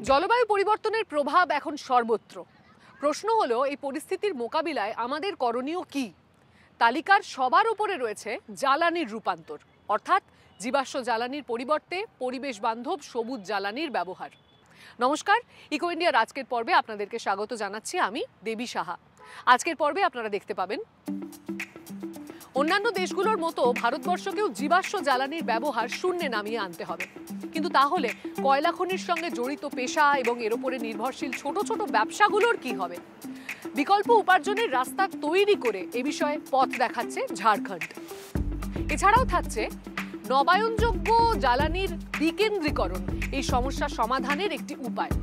জলবায়ু পরিবর্তনের প্রভাব এখন সর্বত্র। প্রশ্ন হলো, এই পরিস্থিতির মোকাবিলায় আমাদের করণীয় কি? তালিকার সবার উপরে রয়েছে জ্বালানির রূপান্তর, অর্থাৎ জীবাশ্ম জ্বালানির পরিবর্তে পরিবেশ বান্ধব সবুজ জ্বালানির ব্যবহার। নমস্কার, ইকো ইন্ডিয়ার আজকের পর্বে আপনাদেরকে স্বাগত জানাচ্ছি। আমি দেবী সাহা। আজকের পর্বে আপনারা দেখতে পাবেন, অন্যান্য দেশগুলোর মতো ভারতবর্ষকেও জীবাশ্ম জ্বালানির ব্যবহার শূন্যে নামিয়ে আনতে হবে। কিন্তু তাহলে কয়লা খনির সঙ্গে জড়িত পেশা এবং এর উপরে নির্ভরশীল ছোট ছোট ব্যবসাগুলোর কি হবে? বিকল্প উপার্জনের রাস্তা তৈরি করে এ বিষয়ে পথ দেখাচ্ছে ঝাড়খণ্ড। এছাড়াও থাকছে নবায়নযোগ্য জ্বালানির বিকেন্দ্রীকরণ, এই সমস্যা সমাধানের একটি উপায়।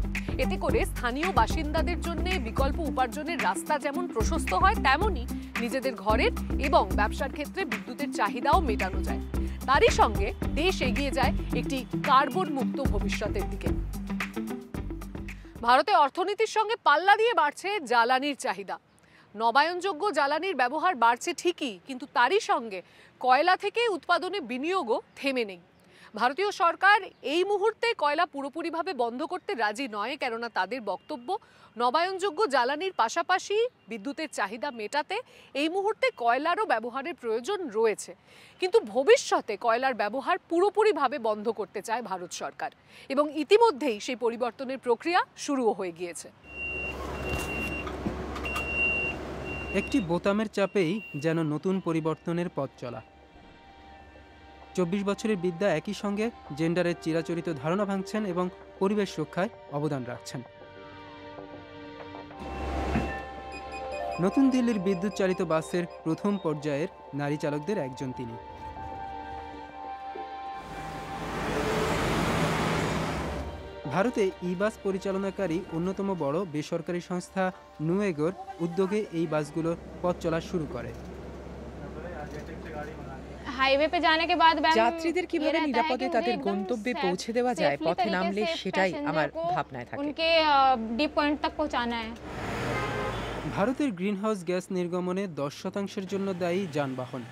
এতে করে স্থানীয় বাসিন্দাদের জন্য বিকল্প উপার্জনের রাস্তা যেমন প্রশস্ত হয়, তেমনি নিজেদের ঘরের এবং ব্যবসার ক্ষেত্রে বিদ্যুতের চাহিদাও মেটানো যায়। তারই সঙ্গে দেশ এগিয়ে যায় একটি কার্বন মুক্ত ভবিষ্যতের দিকে। ভারতে অর্থনীতির সঙ্গে পাল্লা দিয়ে বাড়ছে জ্বালানির চাহিদা। নবায়নযোগ্য জ্বালানির ব্যবহার বাড়ছে ঠিকই, কিন্তু তারই সঙ্গে কয়লা থেকে উৎপাদনে বিনিয়োগও থেমে নেই। ভারতীয় সরকার এই মুহূর্তে কয়লা পুরোপুরিভাবে বন্ধ করতে রাজি নয়, কেননা তাদের বক্তব্য নবায়নযোগ্য জ্বালানির পাশাপাশি বিদ্যুতের চাহিদা মেটাতে এই মুহূর্তে কয়লারও ব্যবহারের প্রয়োজন রয়েছে। কিন্তু ভবিষ্যতে কয়লার ব্যবহার পুরোপুরিভাবে বন্ধ করতে চায় ভারত সরকার, এবং ইতিমধ্যেই সেই পরিবর্তনের প্রক্রিয়া শুরুও হয়ে গিয়েছে। একটি বোতামের চাপেই যেন নতুন পরিবর্তনের পথ চলা। 24 বছরের বিদ্যা একই সঙ্গে জেন্ডারের চিরাচরিত ধারণা ভাঙছেন এবং পরিবেশ রক্ষায় অবদান রাখছেন। নতুন দিল্লির বিদ্যুৎ চালিত বাসের প্রথম পর্যায়ের নারী চালকদের একজন তিনি। ভারতে ই বাস পরিচালনাকারী অন্যতম বড় বেসরকারি সংস্থা নুয়েগোর উদ্যোগে এই বাসগুলো পথ চলা শুরু করে। যাত্রীদের কিভাবে নিরাপদে তাদের গন্তব্যে পৌঁছে দেওয়া যায় পথে নামলে, সেটাই আমার ভাবনায় থাকে। ভারতের গ্রিনহাউস গ্যাস নির্গমনে 10% জন্য দায়ী যানবাহন।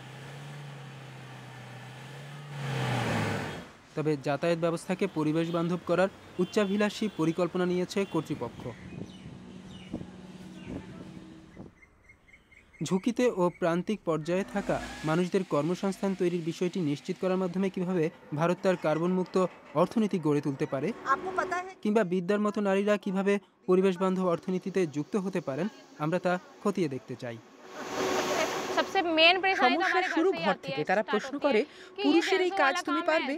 তবে যাতায়াত ব্যবস্থাকে পরিবেশ বান্ধব করার উচ্চাভিলাষী পরিকল্পনা নিয়েছে কর্তৃপক্ষ। ঝুঁকিতে ও প্রান্তিক পর্যায়ে থাকা মানুষদের কর্মসংস্থান তৈরির বিষয়টি নিশ্চিত করার মাধ্যমে কিভাবে ভারত তার কার্বন মুক্ত অর্থনীতি গড়ে তুলতে পারে, কিংবা বিদ্যার মতো নারীরা কিভাবে পরিবেশ বান্ধব অর্থনীতিতে যুক্ত হতে পারেন, আমরা তা খতিয়ে দেখতে চাই। সমস্যা শুরু ঘর থেকে। তারা প্রশ্ন করে, পুরুষের এই কাজ তুমি পারবে?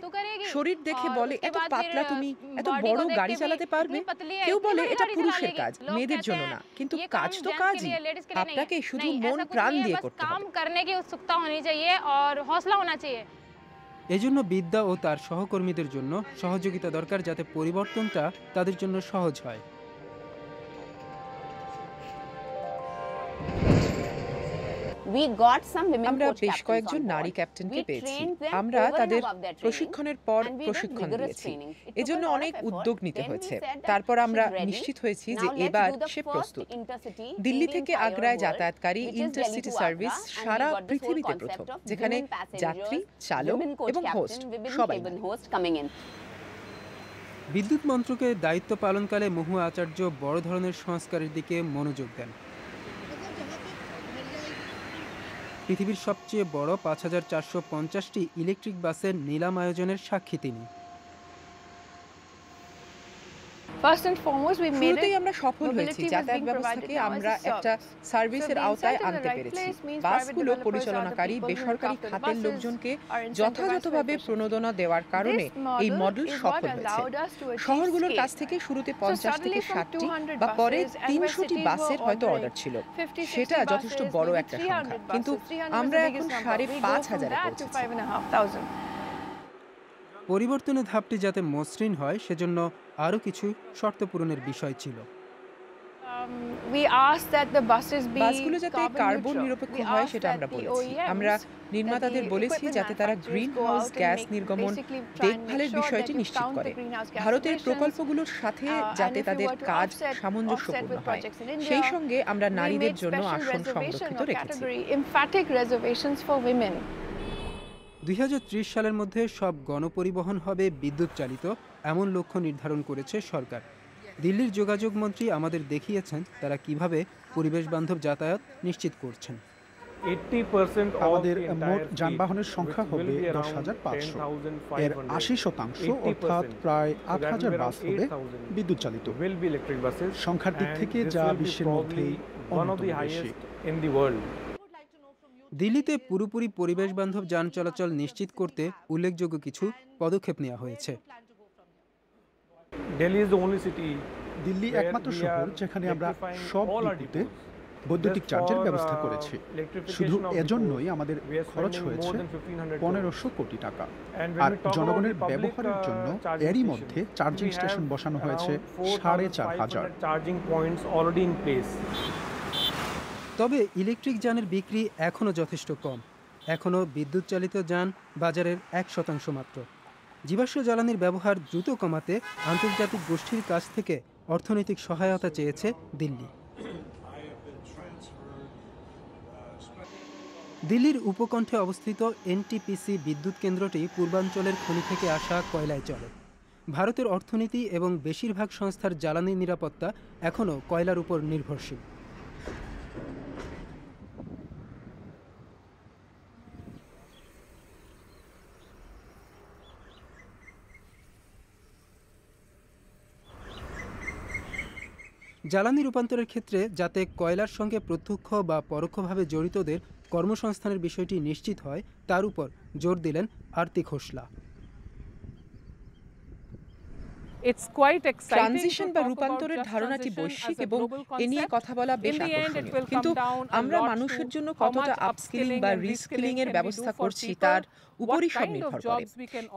শরীর দেখে বলে, এত পাতলা তুমি এত বড় গাড়ি চালাতে পারবে? কেউ বলে এটা পুরুষের কাজ, মেয়েদের জন্য না। কিন্তু কাজ তো কাজই, আপনাকে শুধু মন প্রাণ দিয়ে করতে হবে। এজন্য বিদ্যা ও তার সহকর্মীদের জন্য সহযোগিতা দরকার, যাতে পরিবর্তনটা তাদের জন্য সহজ হয়। আমরা বেশ কয়েকজন নারী ক্যাপ্টেনকে পেয়েছি। আমরা তাদের প্রশিক্ষণের পর প্রশিক্ষণ দিয়েছি। এজন্য অনেক উদ্যোগ নিতে হয়েছে। তারপর আমরা নিশ্চিত হয়েছি যে এবার সে প্রস্তুত। দিল্লি থেকে আগ্রায় যাতায়াতকারী ইন্টারসিটি সার্ভিস সারা পৃথিবীতে প্রথম, যেখানে যাত্রী, চালক এবং হোস্ট সবাই। বিদ্যুৎ মন্ত্রকের দায়িত্ব পালনকালে মহুয়া আচার্য বড় ধরনের সংস্কারের দিকে মনোযোগ দেন। পৃথিবীর সবচেয়ে বড় 5450টি ইলেকট্রিক বাসের নিলাম আয়োজনের সাক্ষী তিনি। শুরুতেই আমরা সফল হয়েছি। যাতায়াত ব্যবস্থাকে আমরা একটা সার্ভিসের আওতায় আনতে পেরেছি। বাসগুলো পরিচালনাকারী বেসরকারি খাতের লোকজনকে যথাযথভাবে প্রণোদনা দেওয়ার কারণে এই মডেল সফল হয়েছে। শহরগুলোর কাছ থেকে শুরুতে 50 থেকে 60টি বা পরে 300টি বাসের হয়তো অর্ডার ছিল। সেটা যথেষ্ট বড় একটা সংখ্যা, কিন্তু আমরা এখন 5,500-এ পৌঁছেছি। পরিবর্তনের ধাপটি যাতে মসৃণ হয়, সেজন্য আরও কিছু শর্ত পূরণের বিষয় ছিল। বাসগুলো যাতে কার্বন নিরপেক্ষ হয় সেটা আমরা বলেছি। আমরা নির্মাতাদের বলেছি যাতে তারা গ্রিন হাউস গ্যাস নির্গমন দেখভালের বিষয়টি নিশ্চিত করে। ভারতের প্রকল্পগুলোর সাথে যাতে তাদের কাজ সামঞ্জস্যপূর্ণ হয়, সেই সঙ্গে আমরা নারীদের জন্য আসন সংরক্ষিত রেখেছি। 2030 সালের মধ্যে সব গণপরিবহন হবে বিদ্যুৎ চালিত, এমন লক্ষ্য নির্ধারণ করেছে সরকার। দিল্লির যোগাযোগ মন্ত্রী আমাদের দেখিয়েছেন তারা কিভাবে পরিবেশ বান্ধব যাতায়াত নিশ্চিত করছেন। আমাদের মোট যানবাহনের সংখ্যা হবে 10,500। এর 80% অর্থাৎ প্রায় 8,000 বাস হবে বিদ্যুৎ চালিত। সংখ্যার দিক থেকে যা বিশ্বের মধ্যেই অন্যতম বেশি। দিল্লিতে পুরোপুরি পরিবেশ বান্ধব যান চলাচল নিশ্চিত করতে উল্লেখযোগ্য কিছু পদক্ষেপ নেওয়া হয়েছে। দিল্লি একমাত্র শহর যেখানে আমরা সব ডিপোতে বৈদ্যুতিক চার্জের ব্যবস্থা করেছি। শুধু এজন্যই আমাদের খরচ হয়েছে 1,500 কোটি টাকা। আর জনগণের ব্যবহারের জন্য এরই মধ্যে চার্জিং স্টেশন বসানো হয়েছে 4,500। তবে ইলেকট্রিক যানের বিক্রি এখনও যথেষ্ট কম। এখনও বিদ্যুৎ চালিত যান বাজারের 1% মাত্র। জীবাশ্ম জ্বালানির ব্যবহার দ্রুত কমাতে আন্তর্জাতিক গোষ্ঠীর কাছ থেকে অর্থনৈতিক সহায়তা চেয়েছে দিল্লি। দিল্লির উপকণ্ঠে অবস্থিত এনটিপিসি বিদ্যুৎ কেন্দ্রটি পূর্বাঞ্চলের খনি থেকে আসা কয়লায় চলে। ভারতের অর্থনীতি এবং বেশিরভাগ সংস্থার জ্বালানি নিরাপত্তা এখনও কয়লার উপর নির্ভরশীল। জ্বালানি রূপান্তরের ক্ষেত্রে যাতে কয়লার সঙ্গে প্রত্যক্ষ বা পরোক্ষভাবে জড়িতদের কর্মসংস্থানের বিষয়টি নিশ্চিত হয় তার উপর জোর দিলেন আরতি খোসলা। ট্রানজিশন বা রূপান্তরের ধারণাটি বৈশ্বিক এবং এ নিয়ে কথা বলা বেশ আকর্ষণীয়, কিন্তু আমরা মানুষের জন্য কতটা আপস্কিলিং বা রিস্কিলিং এর ব্যবস্থা করছি তার উপরই সব নির্ভর করে।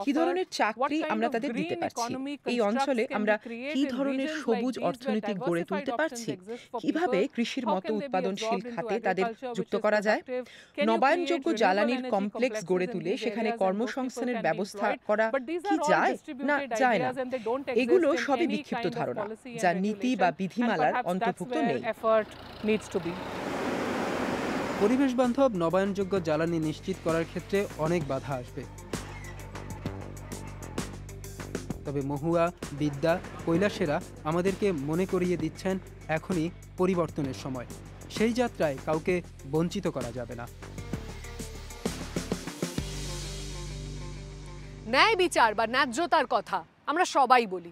কি ধরনের চাকরি আমরা তাদের দিতে পারছি, এই অঞ্চলে আমরা কি ধরনের সবুজ অর্থনীতি গড়ে তুলতে পারছি, কিভাবে কৃষির মতো উৎপাদনশীল খাতে তাদের যুক্ত করা যায়, নবায়নযোগ্য জ্বালানির কমপ্লেক্স গড়ে তুলে সেখানে কর্মসংস্থানের ব্যবস্থা করা কি যায় না যায় না, এগুলো সবই বিক্ষিপ্ত ধারণা যা নীতি বা বিধিমালার অন্তর্ভুক্ত নেই। পরিবেশ বান্ধব নবায়নযোগ্য জ্বালানি নিশ্চিত করার ক্ষেত্রে অনেক বাধা আসবে। তবে মহুয়া, বিদ্যা, কৈলাসেরা আমাদেরকে মনে করিয়ে দিচ্ছেন এখনই পরিবর্তনের সময়। সেই যাত্রায় কাউকে বঞ্চিত করা যাবে না। ন্যায় বিচার বা ন্যায্যতার কথা আমরা সবাই বলি,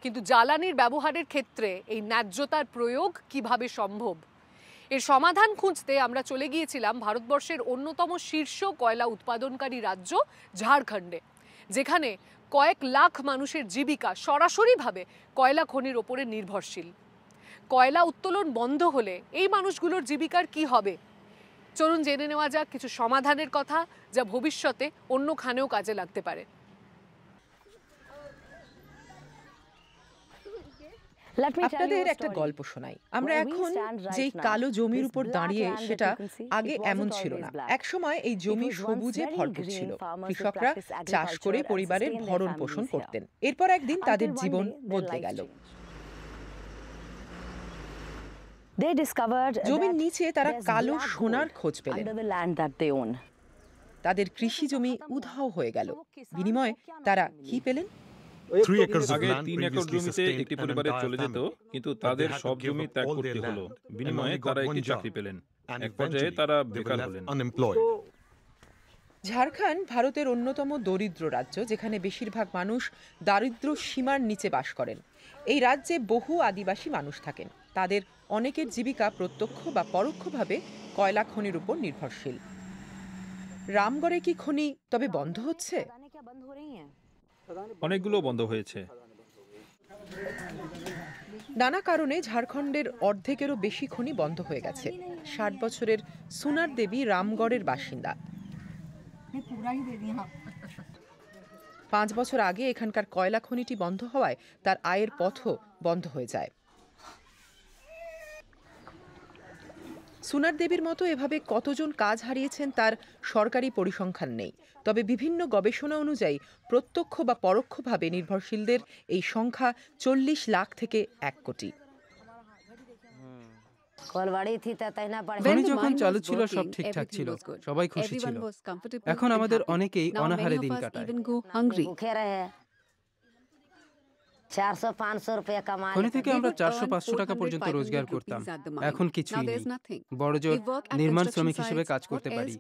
কিন্তু জ্বালানির ব্যবহারের ক্ষেত্রে এই ন্যায্যতার প্রয়োগ কিভাবে সম্ভব, এর সমাধান খুঁজতে আমরা চলে গিয়েছিলাম ভারতবর্ষের অন্যতম শীর্ষ কয়লা উৎপাদনকারী রাজ্য ঝাড়খণ্ডে, যেখানে কয়েক লাখ মানুষের জীবিকা সরাসরিভাবে কয়লা খনির ওপরে নির্ভরশীল। কয়লা উত্তোলন বন্ধ হলে এই মানুষগুলোর জীবিকার কি হবে? চলুন জেনে নেওয়া যাক কিছু সমাধানের কথা, যা ভবিষ্যতে অন্যখানেও কাজে লাগতে পারে। আপনাদের একটা গল্প শোনাই। আমরা এখন যেই কালো জমির উপর দাঁড়িয়ে, সেটা আগে এমন ছিল না। একসময় এই জমি সবুজে ভরপুর ছিল। কৃষকরা চাষ করে পরিবারের ভরণ পোষণ করতেন। এরপর একদিন তাদের জীবন বদলে গেল। জমির নিচে তারা কালো সোনার খোঁজ পেলেন। তাদের কৃষি জমি উধাও হয়ে গেল। বিনিময়ে তারা কি পেলেন? আগে 3 একর জমিতে একটি পরিবারে চলে যেত, কিন্তু তাদের সব জমি ত্যাগ করতে হলো। বিনিময়ে তারা একটি চাকরি পেলেন। এক পর্যায়ে তারা বেকার হলেন। ঝাড়খণ্ড ভারতের অন্যতম দরিদ্র রাজ্য, যেখানে বেশিরভাগ মানুষ দারিদ্র্য সীমার নিচে বাস করেন। এই রাজ্যে বহু আদিবাসী মানুষ থাকেন। তাদের অনেকের জীবিকা প্রত্যক্ষ বা পরোক্ষভাবে কয়লা খনির উপর নির্ভরশীল। রামগড়ে কি খনি তবে বন্ধ হচ্ছে? অনেকগুলো বন্ধ হয়েছে। নানা কারণে ঝাড়খণ্ডের অর্ধেকেরও বেশি খনি বন্ধ হয়ে গেছে। 60 বছরের সুনার দেবী রামগড়ের বাসিন্দা। 5 বছর আগে এখানকার কয়লা খনিটি বন্ধ হওয়ায় তার আয়ের পথও বন্ধ হয়ে যায়। সুনার দেবীর মতো এভাবে কতজন কাজ হারিয়েছেন তার সরকারি পরিসংখ্যান নেই। তবে বিভিন্ন গবেষণা অনুযায়ী প্রত্যক্ষ বা পরোক্ষভাবে নির্ভরশীলদের এই সংখ্যা 40 লাখ থেকে 1 কোটি। খনি যখন চালু ছিল সব ঠিকঠাক ছিল, সবাই খুশি ছিল। এখন আমাদের অনেকেই অনাহারে দিন কাটায়। খনি থেকে আমরা 400-500 টাকা পর্যন্ত রোজগার করতাম, এখন কিছুই নেই। বড়জোর নির্মাণ শ্রমিক হিসেবে কাজ করতে পারি,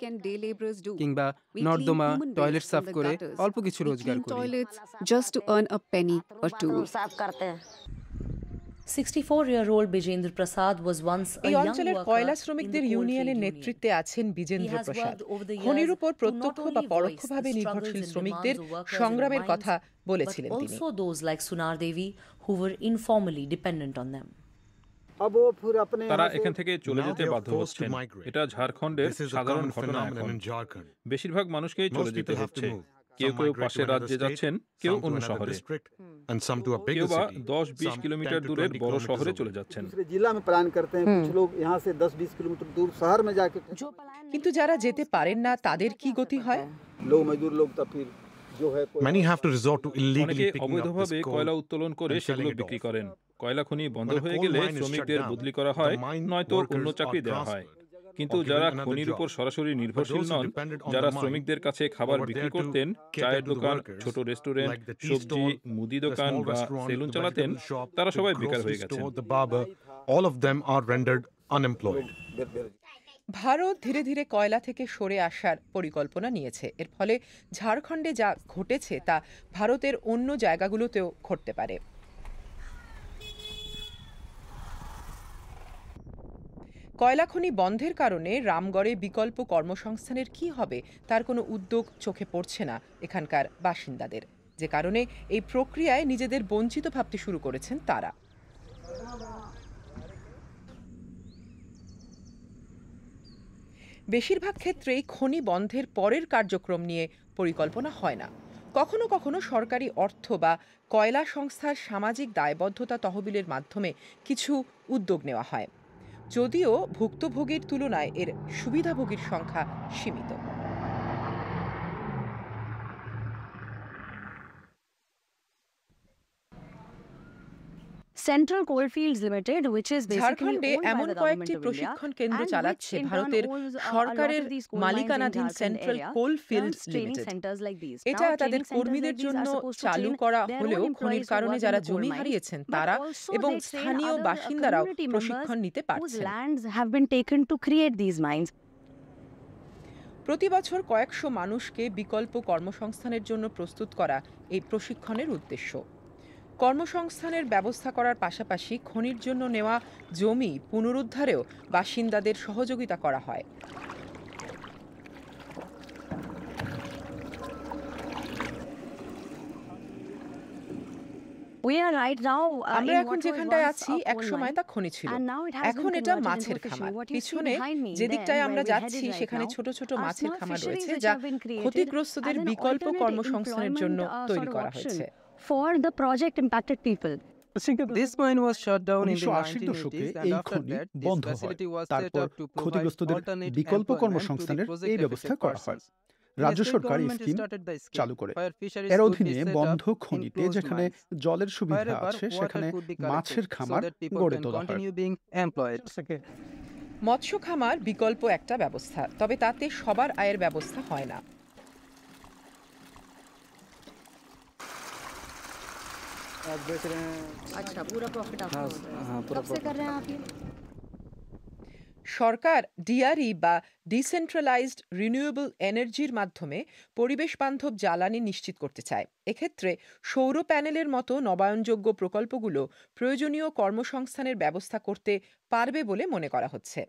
কিংবা নর্দমা টয়লেট সাফ করে অল্প কিছু রোজগার করি। just to earn a penny or two. 64-year-old Bijendra Prasad was once a এই young অঞ্চলের worker কয়লা in the শ্রমিকদের coal ইউনিয়নের trade নেতৃত্বে আছেন union. He Vijender has Prasad. worked over the খনির years উপর to প্রত্যক্ষ not বা only পরোক্ষভাবে voice the নির্ভরশীল struggles and শ্রমিকদের demands of workers in সংগ্রামের the কথা mines, বলেছিলেন but তিনি। also those like Sunar Devi who were informally dependent on them. তারা এখান থেকে চলে যেতে বাধ্য হচ্ছেন। এটা ঝাড়খণ্ডের সাধারণ ঘটনা এখন। বেশিরভাগ মানুষকেই চলে যেতে হচ্ছে। কেউ কেউ পাশের রাজ্যে যাচ্ছেন, কেউ অন্য শহরে, কেউ বা 10-20 কিলোমিটার দূরের বড় শহরে চলে যাচ্ছেন। কিন্তু যারা যেতে পারেন না তাদের কি গতি হয়? অনেকে অবৈধভাবে কয়লা উত্তোলন করে সেগুলো বিক্রি করেন। কয়লা খনি বন্ধ হয়ে গেলে শ্রমিকদের বদলি করা হয়, নয়তো অন্য চাকরি দেওয়া হয়। কিন্তু যারা খনির উপর সরাসরি নির্ভরশীল নন, যারা শ্রমিকদের কাছে খাবার বিক্রি করতেন, চায়ের দোকান, ছোট রেস্টুরেন্ট, সবজি, মুদি দোকান বা সেলুন চালাতেন, তারা সবাই বেকার হয়ে গেছেন। ভারত ধীরে ধীরে কয়লা থেকে সরে আসার পরিকল্পনা নিয়েছে। এর ফলে ঝাড়খণ্ডে যা ঘটেছে তা ভারতের অন্য জায়গাগুলোতেও ঘটতে পারে। কয়লা খনি বন্ধের কারণে রামগড়ে বিকল্প কর্মসংস্থানের কি হবে তার কোনো উদ্যোগ চোখে পড়ছে না এখানকার বাসিন্দাদের, যে কারণে এই প্রক্রিয়ায় নিজেদের বঞ্চিত ভাবতে শুরু করেছেন তারা। বেশিরভাগ ক্ষেত্রেই খনি বন্ধের পরের কার্যক্রম নিয়ে পরিকল্পনা হয় না। কখনো কখনো সরকারি অর্থ বা কয়লা সংস্থার সামাজিক দায়বদ্ধতা তহবিলের মাধ্যমে কিছু উদ্যোগ নেওয়া হয়, যদিও ভুক্তভোগীর তুলনায় এর সুবিধাভোগীর সংখ্যা সীমিত। Central Coalfields Limited, which is basically ঝাড়খণ্ডে owned by এমন the কয়েকটি government of India, প্রশিক্ষণ কেন্দ্র and চালাচ্ছে which in turn ভারতের owns a lot সরকারের of these coal mines in মালিকানাধীন Jharkhand central area, coalfield runs training limited. centers like these. এটা Now, তাদের training centers কর্মীদের like these জন্য are supposed to চালু train করা their own হলেও খনির employees who কারণে work in যারা the coal জমি mines, হারিয়েছেন but তারা also এবং they train স্থানীয় other বাসিন্দারাও community প্রশিক্ষণ members নিতে whose পারছেন। lands have been taken to create these mines. প্রতি বছর কয়েকশো মানুষকে বিকল্প কর্মসংস্থানের জন্য প্রস্তুত করা এই প্রশিক্ষণের উদ্দেশ্য। কর্মসংস্থানের ব্যবস্থা করার পাশাপাশি খনির জন্য নেওয়া জমি পুনরুদ্ধারেও বাসিন্দাদের সহযোগিতা করা হয়। We are right now আমরা in এখন what was যেখানটায় once আছি a coal একসময় mine, তা খনি ছিল, and now it has এখন been এটা converted মাছের into a খামার। fishery. What you see পিছনে behind me, যে there, দিকটায় আমরা where we're যাচ্ছি headed right সেখানে now, ছোট ছোট are মাছের small খামার fisheries রয়েছে which যা have been created ক্ষতিগ্রস্তদের as an বিকল্প alternate কর্মসংস্থানের জন্য employment, তৈরি sort of করা option হয়েছে। for the project impacted people. This mine was shut down in the 1980 দশকে 1980s, and এই after খনি that, this বন্ধ হয়। facility was set তারপর up to provide ক্ষতিগ্রস্তদের alternate বিকল্প employment to the কর্মসংস্থানের project এই ব্যবস্থা affected করা হয়। persons. রাজ্য The সরকার এই government scheme started the scheme চালু করে। where fisheries এর could be অধীনে set বন্ধ up in খনিতে closed যেখানে mines. জলের সুবিধা Wherever আছে water সেখানে could be collected মাছের so খামার that people গড়ে can তোলা হয়। continue being employed. মৎস্য খামার বিকল্প একটা ব্যবস্থা, তবে তাতে সবার আয়ের ব্যবস্থা হয় না। अच्छा, पूरा प्रॉफिट आपको होता है। कब से कर रहे हैं आप ये? সরকার ডিআরই বা ডিসেন্ট্রালাইজড রিনিউয়েবল এনার্জির মাধ্যমে পরিবেশ বান্ধব জ্বালানি নিশ্চিত করতে চায়। এক্ষেত্রে সৌর প্যানেলের মতো নবায়নযোগ্য প্রকল্পগুলো প্রয়োজনীয় কর্মসংস্থানের ব্যবস্থা করতে পারবে বলে মনে করা হচ্ছে।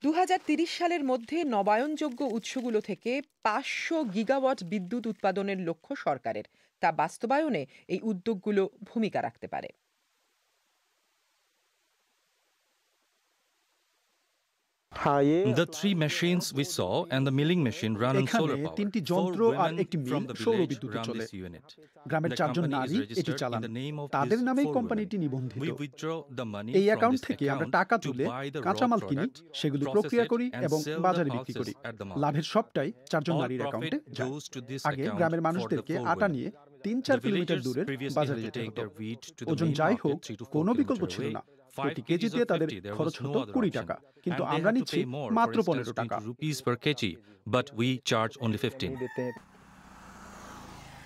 2030 সালের মধ্যে নবায়নযোগ্য উৎসগুলো থেকে 500 গিগাওয়াট বিদ্যুৎ উৎপাদনের লক্ষ্য সরকারের। তা বাস্তবায়নে এই উদ্যোগগুলো ভূমিকা রাখতে পারে। The three machines we saw and the milling machine run on solar এখানে power. তিনটি 4 যন্ত্র আর women একটি from মিল the সৌর village বিদ্যুতে run চলে। this unit. গ্রামের The 4 জন company নারী is এটি registered in চালান। the name of তাদের these নামেই 4 কোম্পানিটি women. নিবন্ধিত। We withdraw the money এই from অ্যাকাউন্ট this থেকে আমরা account টাকা to তুলে buy the raw কাঁচামাল কিনি, product, সেগুলি process প্রক্রিয়া it করি and এবং sell the বাজারে বিক্রি pulses করি। at the market. লাভের সবটাই 4 জন All নারীর অ্যাকাউন্টে profit যায়। goes to this আগে account গ্রামের for the মানুষদেরকে 4 আটা women. নিয়ে 3-4 The কিলোমিটার villagers দূরে previously বাজারে had to যেতে take হতো। their wheat to the ওজন main যাই market হোক 3 to 4 কোনো বিকল্প kilometers ছিল away. না। 5 প্রতি kgs কেজিতে of তাদের 50, there খরচ was no হতো other 20 option. টাকা, কিন্তু And they আমরা had to নিচ্ছি pay more, মাত্র for 15 instance, টাকা। 20 rupees per kg, but we charge only 15.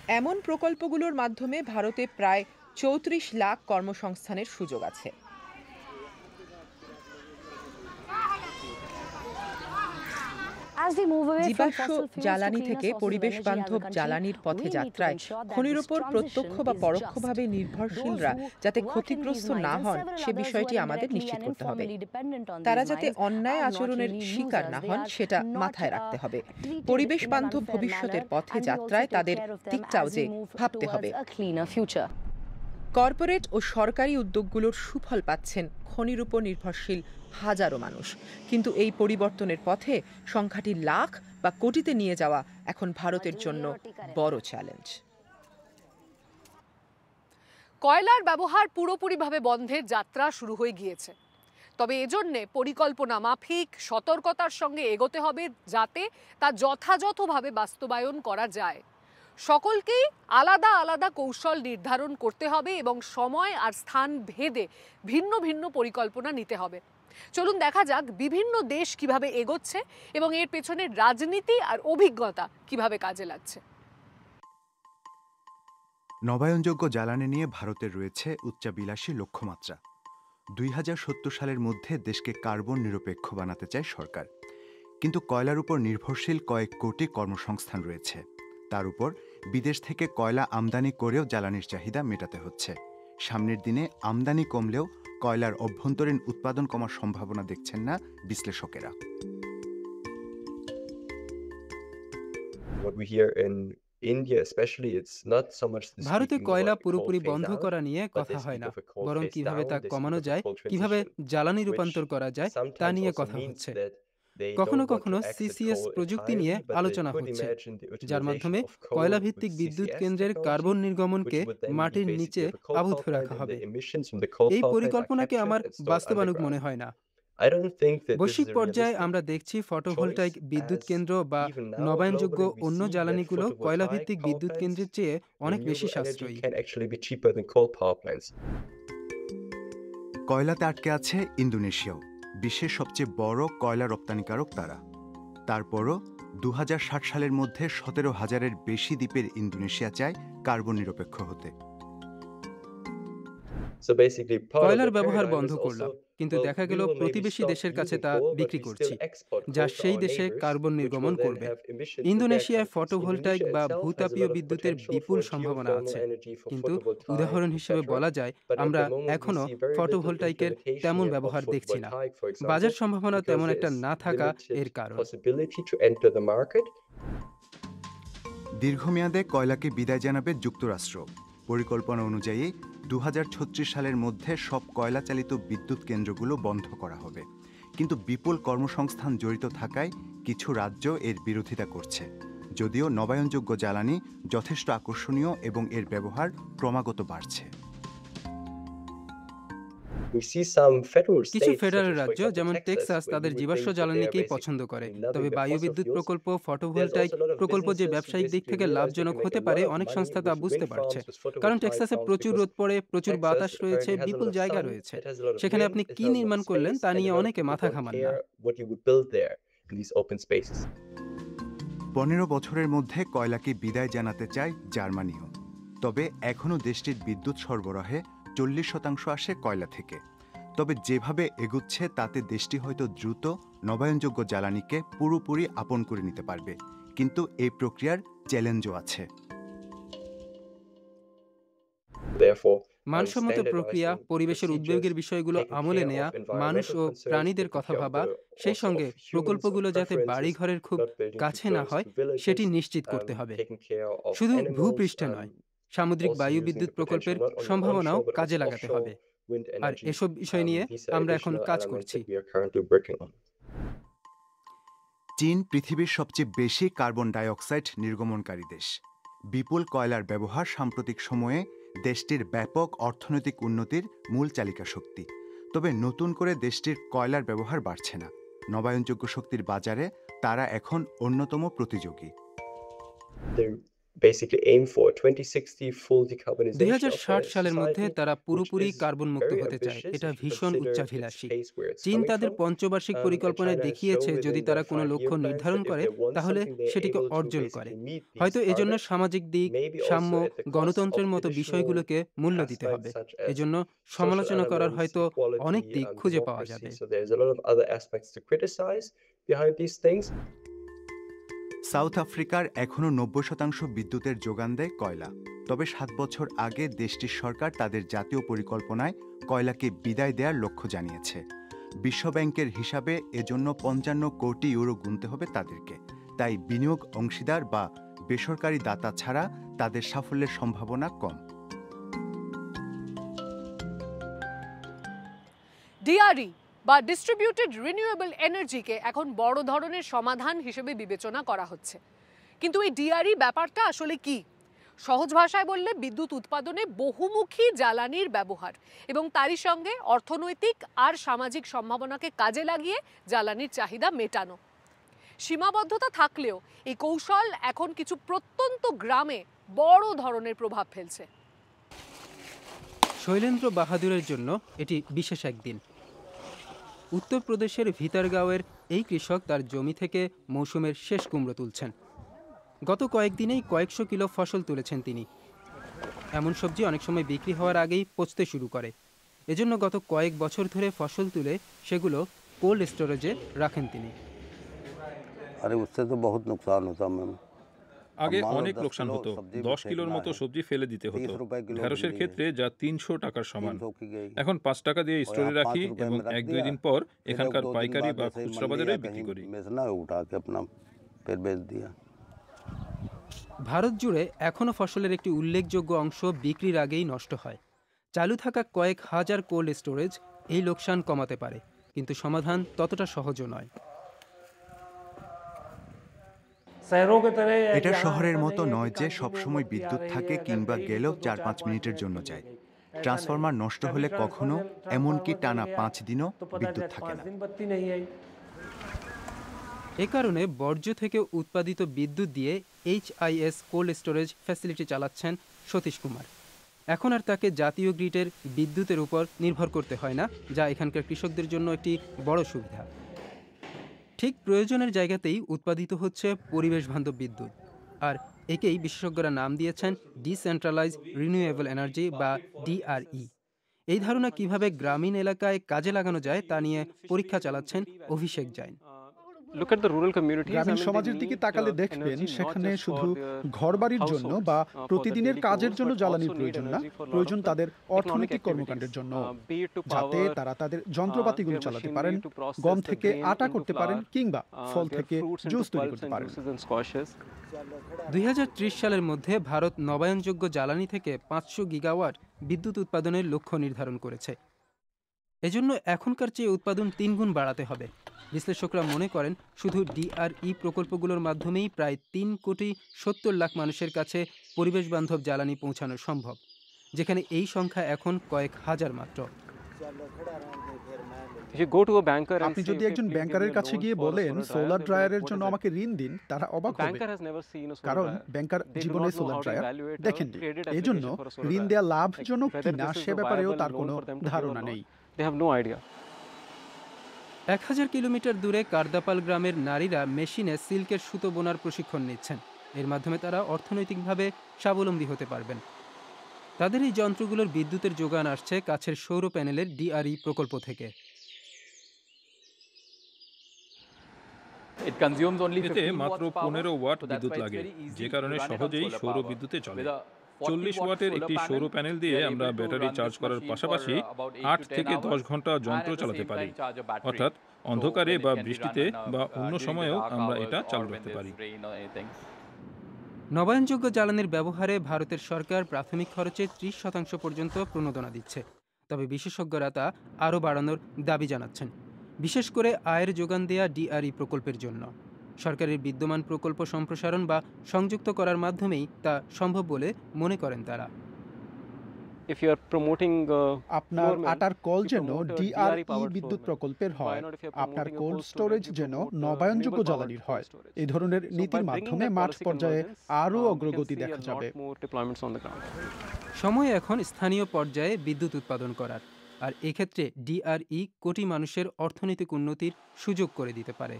এমন প্রকল্পগুলোর মাধ্যমে ভারতে প্রায় ৩৪ লাখ কর্মসংস্থানের সুযোগ আছে। জীবাশ্ম জ্বালানি থেকে পরিবেশ বান্ধব জ্বালানির পথে যাত্রায় খনির ওপর প্রত্যক্ষ বা পরোক্ষভাবে নির্ভরশীলরা যাতে ক্ষতিগ্রস্ত না হন সে বিষয়টি আমাদের নিশ্চিত করতে হবে। তারা যাতে অন্যায় আচরণের শিকার না হন সেটা মাথায় রাখতে হবে। পরিবেশ বান্ধব ভবিষ্যতের পথে যাত্রায় তাদের দিকটাও যে ভাবতে হবে। কর্পোরেট ও সরকারি উদ্যোগগুলোর সুফল পাচ্ছেন খনির উপর নির্ভরশীল হাজারো মানুষ, কিন্তু এই পরিবর্তনের পথে সংখ্যাটি লাখ বা কোটিতে নিয়ে যাওয়া এখন ভারতের জন্য বড় চ্যালেঞ্জ। কয়লার ব্যবহার পুরোপুরিভাবে বন্ধের যাত্রা শুরু হয়ে গিয়েছে, তবে এজন্যে পরিকল্পনা মাফিক সতর্কতার সঙ্গে এগোতে হবে যাতে তা যথাযথভাবে বাস্তবায়ন করা যায়। সকলকেই আলাদা আলাদা কৌশল নির্ধারণ করতে হবে এবং সময় আর স্থান ভেদে ভিন্ন ভিন্ন পরিকল্পনা নিতে হবে। চলুন দেখা যাক বিভিন্ন দেশ কিভাবে এগোচ্ছে এবং এর পেছনে রাজনীতি আর অভিজ্ঞতা কিভাবে কাজে লাগছে। নবায়নযোগ্য জ্বালানি নিয়ে ভারতের রয়েছে উচ্চাবিলাসী লক্ষ্যমাত্রা। 2070 সালের মধ্যে দেশকে কার্বন নিরপেক্ষ বানাতে চায় সরকার, কিন্তু কয়লার উপর নির্ভরশীল কয়েক কোটি কর্মসংস্থান রয়েছে। তার উপর বিদেশ থেকে কয়লা আমদানি করেও জ্বালানির চাহিদা মেটাতে হচ্ছে। সামনের দিনে আমদানি কমলেও কয়লার অভ্যন্তরীণ উৎপাদন কমার সম্ভাবনা দেখছেন না বিশ্লেষকেরা। ভারতে কয়লা পুরোপুরি বন্ধ করা নিয়ে কথা হয় না, বরং কিভাবে তা কমানো যায়, কিভাবে জ্বালানি রূপান্তর করা যায় তা নিয়ে কথা হচ্ছে। কখনো কখনো সিসিএস প্রযুক্তি নিয়ে আলোচনা হচ্ছে, যার মাধ্যমে কয়লা ভিত্তিক বিদ্যুৎ কেন্দ্রের কার্বন নির্গমনকে মাটির নিচে আবদ্ধ রাখা হবে। এই পরিকল্পনাকে আমার বাস্তবানুগ মনে হয় না। বৈশ্বিক পর্যায়ে আমরা দেখছি ফটোভোল্টাইক বিদ্যুৎ কেন্দ্র বা নবায়নযোগ্য অন্য জ্বালানিগুলো কয়লা ভিত্তিক বিদ্যুৎ কেন্দ্রের চেয়ে অনেক বেশি সাশ্রয়ী। কয়লাতে আটকে আছে ইন্দোনেশিয়াও, বিশ্বের সবচেয়ে বড় কয়লা রপ্তানিকারক তারা। তারপরও 2060 সালের মধ্যে 17,000-এর বেশি দ্বীপের ইন্দোনেশিয়া চায় কার্বন নিরপেক্ষ হতে। কয়লার ব্যবহার বন্ধ করলাম, কিন্তু দেখা গেল প্রতিবেশী দেশের কাছে তা বিক্রি করছি, যা সেই দেশে কার্বন নির্গমন করবে। ইন্দোনেশিয়ায় ফটোভোল্টাইক বা ভূতাপীয় বিদ্যুতের বিপুল সম্ভাবনা আছে, কিন্তু উদাহরণ হিসেবে বলা যায় আমরা এখনো ফটোভোল্টাইকের তেমন ব্যবহার দেখছি না। বাজার সম্ভাবনা তেমন একটা না থাকা এর কারণ। দীর্ঘমেয়াদে কয়লাকে বিদায় জানাবে যুক্তরাষ্ট্র। পরিকল্পনা অনুযায়ী 2036 সালের মধ্যে সব কয়লা চালিত বিদ্যুৎ কেন্দ্রগুলো বন্ধ করা হবে, কিন্তু বিপুল কর্মসংস্থান জড়িত থাকায় কিছু রাজ্য এর বিরোধিতা করছে। যদিও নবায়নযোগ্য জ্বালানি যথেষ্ট আকর্ষণীয় এবং এর ব্যবহার ক্রমাগত বাড়ছে। কিছু ফেডারেল রাজ্য যেমন টেক্সাস তাদের জীবাশ্ম জ্বালানিকেই পছন্দ করে, তবে বায়ুবিদ্যুৎ প্রকল্প, ফটোভোল্টাইক প্রকল্প যে ব্যবসায়িক দিক থেকে লাভজনক হতে পারে অনেক সংস্থা তা বুঝতে পারছে। কারণ টেক্সাসে প্রচুর রোদ পড়ে, প্রচুর বাতাস রয়েছে, বিপুল জায়গা রয়েছে। সেখানে আপনি কি নির্মাণ করলেন তা নিয়ে অনেকে মাথা ঘামান না। 15 বছরের মধ্যে কয়লাকে বিদায় জানাতে চায় জার্মানিও। তবে এখনও দেশটির বিদ্যুৎ সরবরাহে 40% আসে কয়লা থেকে। তবে যেভাবে এগুচ্ছে তাতে দেশটি হয়তো দ্রুত নবায়নযোগ্য জ্বালানিকে পুরোপুরি আপন করে নিতে পারবে, কিন্তু এই প্রক্রিয়ার চ্যালেঞ্জও আছে। মানসম্মত প্রক্রিয়া, পরিবেশের উদ্বেগের বিষয়গুলো আমলে নেয়া, মানুষ ও প্রাণীদের কথা ভাবা, সেই সঙ্গে প্রকল্পগুলো যাতে বাড়িঘরের খুব কাছে না হয় সেটি নিশ্চিত করতে হবে। শুধু ভূপৃষ্ঠে নয়, সামুদ্রিক বায়ু বিদ্যুৎ প্রকল্পের সম্ভাবনাও কাজে লাগাতে হবে। আর এসব বিষয় নিয়ে আমরা এখন কাজ করছি। চীন পৃথিবীর সবচেয়ে বেশি কার্বন ডাই অক্সাইড নির্গমনকারী দেশ। বিপুল কয়লার ব্যবহার সাম্প্রতিক সময়ে দেশটির ব্যাপক অর্থনৈতিক উন্নতির মূল চালিকা শক্তি। তবে নতুন করে দেশটির কয়লার ব্যবহার বাড়ছে না। নবায়নযোগ্য শক্তির বাজারে তারা এখন অন্যতম প্রতিযোগী। 2060 সালের মধ্যে তারা পুরোপুরি কার্বন মুক্ত হতে চায়। এটা ভীষণ উচ্চাভিলাষী। চীন তাদের পঞ্চবার্ষিক পরিকল্পনায় দেখিয়েছে যদি তারা কোনো লক্ষ্য নির্ধারণ করে তাহলে সেটিকে অর্জন করে। হয়তো এজন্য সামাজিক দিক, সাম্য, গণতন্ত্রের মতো বিষয়গুলোকে মূল্য দিতে হবে। এজন্য সমালোচনা করার হয়তো অনেক দিক খুঁজে পাওয়া যাবে। সাউথ আফ্রিকার এখনও 90% বিদ্যুতের যোগান দেয় কয়লা। তবে 7 বছর আগে দেশটির সরকার তাদের জাতীয় পরিকল্পনায় কয়লাকে বিদায় দেওয়ার লক্ষ্য জানিয়েছে। বিশ্বব্যাংকের হিসাবে এজন্য 55 কোটি ইউরো গুনতে হবে তাদেরকে। তাই বিনিয়োগ অংশীদার বা বেসরকারি দাতা ছাড়া তাদের সাফল্যের সম্ভাবনা কম। ডিআরই বা ডিস্ট্রিবিউটেড রিনিউয়েবল এনার্জিকে এখন বড় ধরনের সমাধান হিসেবে বিবেচনা করা হচ্ছে। কিন্তু এই ডিআরই ব্যাপারটা আসলে কি? সহজ ভাষায় বললে বিদ্যুৎ উৎপাদনে বহুমুখী জ্বালানির ব্যবহার এবং তারই সঙ্গে অর্থনৈতিক আর সামাজিক সম্ভাবনাকে কাজে লাগিয়ে জ্বালানির চাহিদা মেটানো। সীমাবদ্ধতা থাকলেও এই কৌশল এখন কিছু প্রত্যন্ত গ্রামে বড় ধরনের প্রভাব ফেলছে। শৈলেন্দ্র বাহাদুরের জন্য এটি বিশেষ একদিন। উত্তরপ্রদেশের ভিতরগাঁওয়ের এই কৃষক তার জমি থেকে মৌসুমের শেষ কুমড়ো তুলছেন। গত কয়েকদিনেই কয়েকশো কিলো ফসল তুলেছেন তিনি। এমন সবজি অনেক সময় বিক্রি হওয়ার আগেই পচতে শুরু করে। এজন্য গত কয়েক বছর ধরে ফসল তুলে সেগুলো কোল্ড স্টোরেজে রাখেন তিনি। আগে অনেক লোকসান হতো, 10 কিলোর মতো সবজি ফেলে দিতে হতো, ঢেঁড়সের ক্ষেত্রে যা 300 টাকার সমান। এখন 5 টাকা দিয়ে স্টোরে রাখি এবং 1-2 দিন পর এখানকার পাইকারি বা খুচরা বাজারে বিক্রি করি। ভারত জুড়ে এখনও ফসলের একটি উল্লেখযোগ্য অংশ বিক্রির আগেই নষ্ট হয়। চালু থাকা কয়েক হাজার কোল্ড স্টোরেজ এই লোকসান কমাতে পারে, কিন্তু সমাধান ততটা সহজও নয়। এটা শহরের মতো নয় যে সবসময় বিদ্যুৎ থাকে কিংবা গেলেও 4-5 মিনিটের জন্য যায়। ট্রান্সফরমার নষ্ট হলে কখনো, এমনকি টানা 5 দিনও বিদ্যুৎ থাকে না। এ কারণে বর্জ্য থেকে উৎপাদিত বিদ্যুৎ দিয়ে HIS কোল্ড স্টোরেজ ফ্যাসিলিটি চালাচ্ছেন সতীশ কুমার। এখন আর তাকে জাতীয় গ্রিডের বিদ্যুতের উপর নির্ভর করতে হয় না, যা এখানকার কৃষকদের জন্য একটি বড় সুবিধা। ঠিক প্রয়োজনের জায়গাতেই উৎপাদিত হচ্ছে পরিবেশ বান্ধব বিদ্যুৎ, আর একেই বিশেষজ্ঞরা নাম দিয়েছেন ডিসেন্ট্রালাইজ রিনিউয়েবল এনার্জি বা DRE। এই ধারণা কিভাবে গ্রামীণ এলাকায় কাজে লাগানো যায় তা নিয়ে পরীক্ষা চালাচ্ছেন অভিষেক জৈন। গ্রামীণ সমাজের দিকে তাকালে দেখবেন সেখানে শুধু ঘরবাড়ির জন্য বা প্রতিদিনের কাজের জন্য জ্বালানির প্রয়োজন না, প্রয়োজন তাদের অর্থনৈতিক কর্মকাণ্ডের জন্য, যাতে তারা তাদের যন্ত্রপাতিগুলো চালাতে পারেন, গম থেকে আটা করতে পারেন কিংবা ফল থেকে জুস তৈরি করতে পারেন। 2030 সালের মধ্যে ভারত নবায়নযোগ্য জ্বালানি থেকে 500 গিগাওয়াট বিদ্যুৎ উৎপাদনের লক্ষ্য নির্ধারণ করেছে। এজন্য এখনকার চেয়ে উৎপাদন 3 গুণ বাড়াতে হবে। বিশ্লেষকরা মনে করেন শুধু DRE প্রকল্পগুলোর মাধ্যমেই প্রায় 3,70,00,000 মানুষের কাছে পরিবেশ বান্ধব জ্বালানি পৌঁছানো সম্ভব, যেখানে এই সংখ্যা এখন কয়েক হাজার মাত্র। আপনি যদি একজন ব্যাংকারের কাছে গিয়ে বলেন সোলার ড্রায়ারের জন্য আমাকে ঋণ দিন, তারা অবাক হবে, কারণ ব্যাংকার জীবনে সোলার ড্রায়ার দেখেননি। এজন্য ঋণ দেওয়া লাভজনক কিনা সে ব্যাপারেও তার কোনো ধারণা নেই। 1000 কিলোমিটার দূরে কার্দাপাল গ্রামের নারীরা মেশিনে সিল্কের সুতো বোনার প্রশিক্ষণ নিচ্ছেন। এর মাধ্যমে তারা অর্থনৈতিকভাবে স্বাবলম্বী হতে পারবেন। তাদের এই যন্ত্রগুলোর বিদ্যুতের যোগান আসছে কাছের সৌর প্যানেলের DRE প্রকল্প থেকে। এতে মাত্র 15 ওয়াট বিদ্যুৎ লাগে, যে কারণে সহজেই সৌর বিদ্যুতে চলে। 40 ওয়াটের একটি সৌর প্যানেল দিয়ে আমরা ব্যাটারি চার্জ করার পাশাপাশি 8 থেকে 10 ঘন্টা যন্ত্র চালাতে পারি। অর্থাৎ অন্ধকারে বা বৃষ্টিতে বা অন্য সময়েও আমরা এটা চালু রাখতে পারি। নবায়নযোগ্য জ্বালানির ব্যবহারে ভারতের সরকার প্রাথমিক খরচে 30% পর্যন্ত প্রণোদনা দিচ্ছে। তবে বিশেষজ্ঞরা তা আরও বাড়ানোর দাবি জানাচ্ছেন, বিশেষ করে আয়ের যোগান দেয়া DRE প্রকল্পের জন্য। সরকারের বিদ্যমান প্রকল্প সম্প্রসারণ বা সংযুক্ত করার মাধ্যমেই তা সম্ভব বলে মনে করেন তারা। আপনার আটার কল যেন ডিআরই বিদ্যুৎ প্রকল্পের হয়, আপনার কোল্ড স্টোরেজ যেন নবায়নযোগ্য জ্বালানির হয়। এই ধরনের নীতির মাধ্যমে মাঠ পর্যায়ে আরও অগ্রগতি দেখা যাবে। সময় এখন স্থানীয় পর্যায়ে বিদ্যুৎ উৎপাদন করার, আর এক্ষেত্রে ডিআরই কোটি মানুষের অর্থনৈতিক উন্নতির সুযোগ করে দিতে পারে।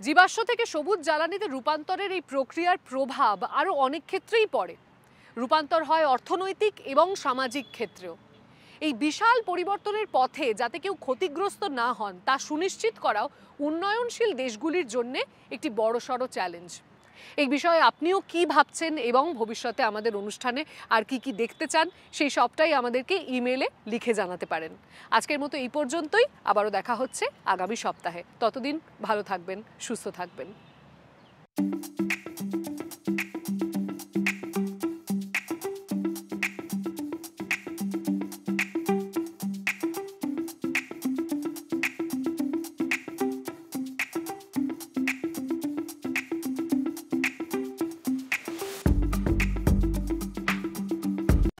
জীবাশ্ম থেকে সবুজ জ্বালানিতে রূপান্তরের এই প্রক্রিয়ার প্রভাব আরও অনেক ক্ষেত্রেই পড়ে। রূপান্তর হয় অর্থনৈতিক এবং সামাজিক ক্ষেত্রেও। এই বিশাল পরিবর্তনের পথে যাতে কেউ ক্ষতিগ্রস্ত না হন তা সুনিশ্চিত করাও উন্নয়নশীল দেশগুলির জন্য একটি বড়সড় চ্যালেঞ্জ। এই বিষয়ে আপনিও কি ভাবছেন এবং ভবিষ্যতে আমাদের অনুষ্ঠানে আর কি কি দেখতে চান সেই সবটাই আমাদেরকে ইমেলে লিখে জানাতে পারেন। আজকের মতো এই পর্যন্তই, আবারও দেখা হচ্ছে আগামী সপ্তাহে। ততদিন ভালো থাকবেন, সুস্থ থাকবেন।